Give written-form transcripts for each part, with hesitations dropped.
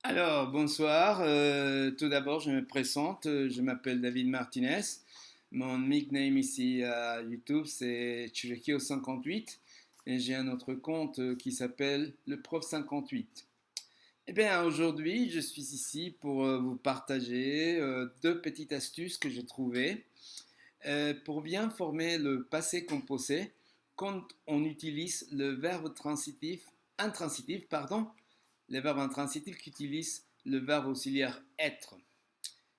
Alors, bonsoir. Tout d'abord, je me présente. Je m'appelle David Martinez. Mon nickname ici à YouTube, c'est Chirikio58. Et j'ai un autre compte qui s'appelle le Prof 58. Eh bien, aujourd'hui, je suis ici pour vous partager deux petites astuces que j'ai trouvées pour bien former le passé composé quand on utilise le verbe intransitif, pardon, les verbes intransitifs qui utilisent le verbe auxiliaire être.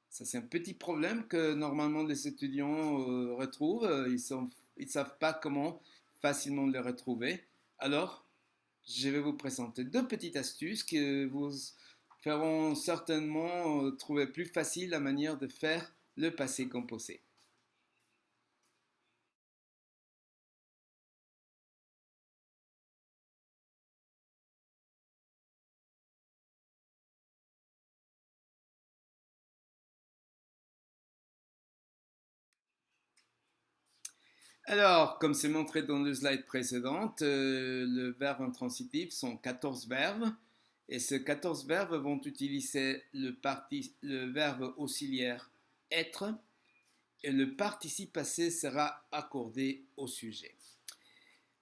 Ça, c'est un petit problème que normalement les étudiants retrouvent. Ils ne savent pas comment facilement les retrouver. Alors, je vais vous présenter deux petites astuces qui vous feront certainement trouver plus facile la manière de faire le passé composé. Alors, comme c'est montré dans le slide précédente, le verbe intransitif sont 14 verbes. Et ces 14 verbes vont utiliser le verbe auxiliaire être et le participe passé sera accordé au sujet.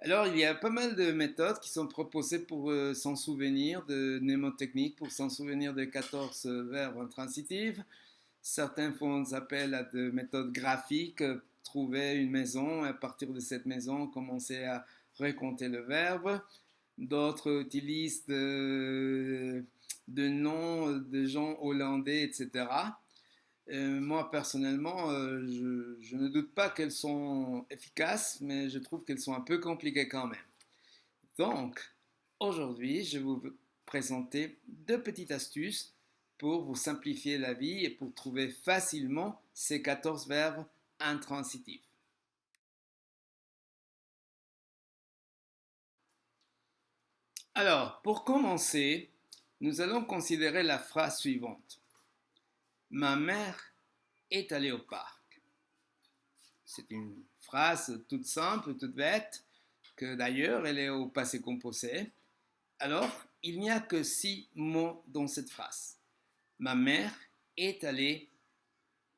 Alors, il y a pas mal de méthodes qui sont proposées pour s'en souvenir, de mnémotechniques pour s'en souvenir des 14 verbes intransitifs. Certains font appel à des méthodes graphiques, trouver une maison, à partir de cette maison, commencer à recompter le verbe. D'autres utilisent de noms de gens hollandais, etc. Moi, personnellement, je ne doute pas qu'elles sont efficaces, mais je trouve qu'elles sont un peu compliquées quand même. Donc, aujourd'hui, je vais vous présenter deux petites astuces pour vous simplifier la vie et pour trouver facilement ces 14 verbes intransitifs. Alors, pour commencer, nous allons considérer la phrase suivante. Ma mère est allée au parc. C'est une phrase toute simple, toute bête, que d'ailleurs elle est au passé composé. Alors, il n'y a que 6 mots dans cette phrase. Ma mère est allée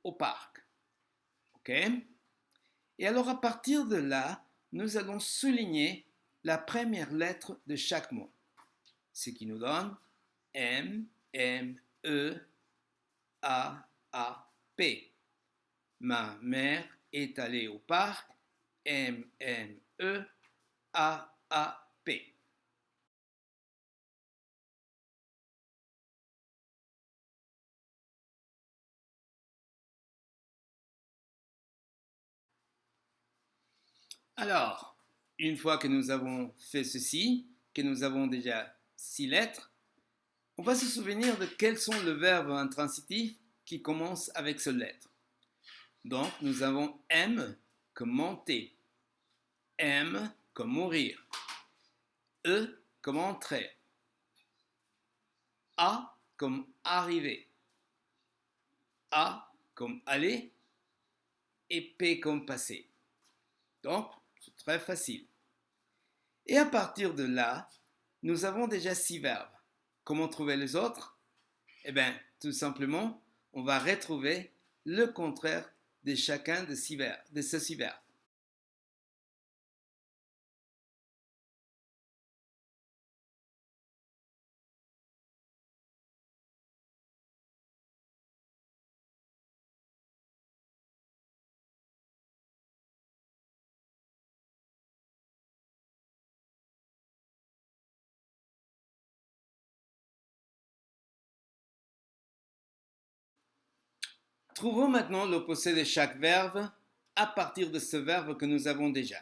au parc. OK? Et alors, à partir de là, nous allons souligner la première lettre de chaque mot, ce qui nous donne M, M, E, A, A, P. Ma mère est allée au parc. M, M, E, A, A, P. Alors, une fois que nous avons fait ceci, que nous avons déjà 6 lettres, on va se souvenir de quels sont les verbes intransitifs qui commencent avec cette lettre. Donc, nous avons M comme monter, M comme mourir, E comme entrer, A comme arriver, A comme aller et P comme passer. Donc, c'est très facile. Et à partir de là, nous avons déjà 6 verbes. Comment trouver les autres? Eh bien, tout simplement, on va retrouver le contraire de chacun de ces 6 verbes. Trouvons maintenant l'opposé de chaque verbe à partir de ce verbe que nous avons déjà.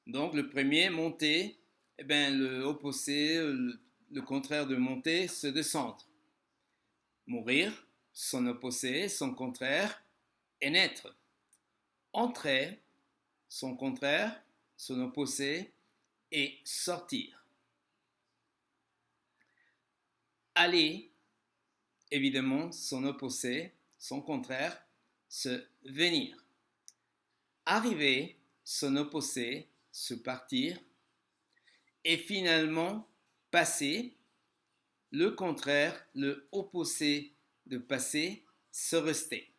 Donc le premier, monter, eh bien, l'opposé, le contraire de monter, c'est descendre. Mourir, son opposé, son contraire, est naître. Entrer, son contraire, son opposé, est sortir. Aller, évidemment, son opposé, son contraire, se venir. Arriver, son opposé, se partir. Et finalement, passer, le contraire, le opposé de passer, se rester.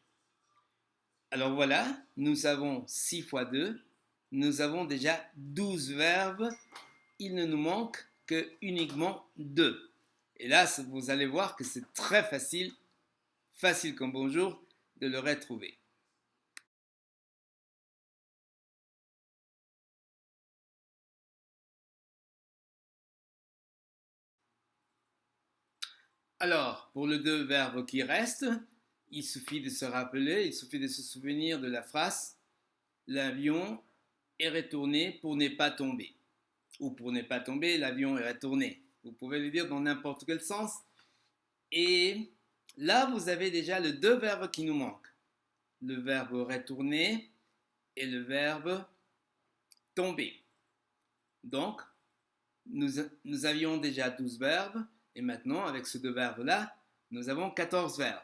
Alors voilà, nous avons 6 fois 2, nous avons déjà 12 verbes, il ne nous manque que uniquement 2. Et là, vous allez voir que c'est très facile, facile comme bonjour, de le retrouver. Alors, pour les 2 verbes qui restent, il suffit de se rappeler, il suffit de se souvenir de la phrase « L'avion est retourné pour ne pas tomber » ou « pour ne pas tomber, l'avion est retourné ». Vous pouvez le dire dans n'importe quel sens. Et là, vous avez déjà les 2 verbes qui nous manquent. Le verbe retourner et le verbe tomber. Donc, nous avions déjà 12 verbes et maintenant, avec ces 2 verbes-là, nous avons 14 verbes.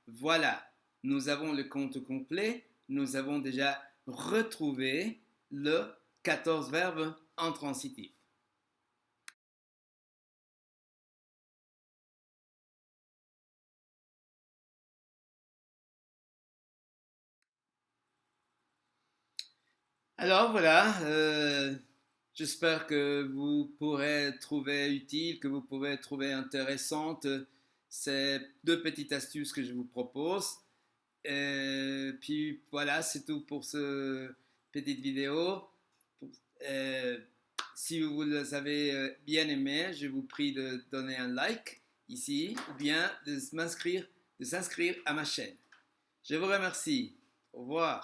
Voilà, nous avons le compte complet, nous avons déjà retrouvé le 14 verbes intransitifs. Alors voilà, j'espère que vous pourrez trouver utile, que vous pourrez trouver intéressante ces 2 petites astuces que je vous propose. Et puis voilà, c'est tout pour cette petite vidéo. Euh, Si vous les avez bien aimés, je vous prie de donner un like ici ou bien de s'inscrire à ma chaîne. Je vous remercie. Au revoir.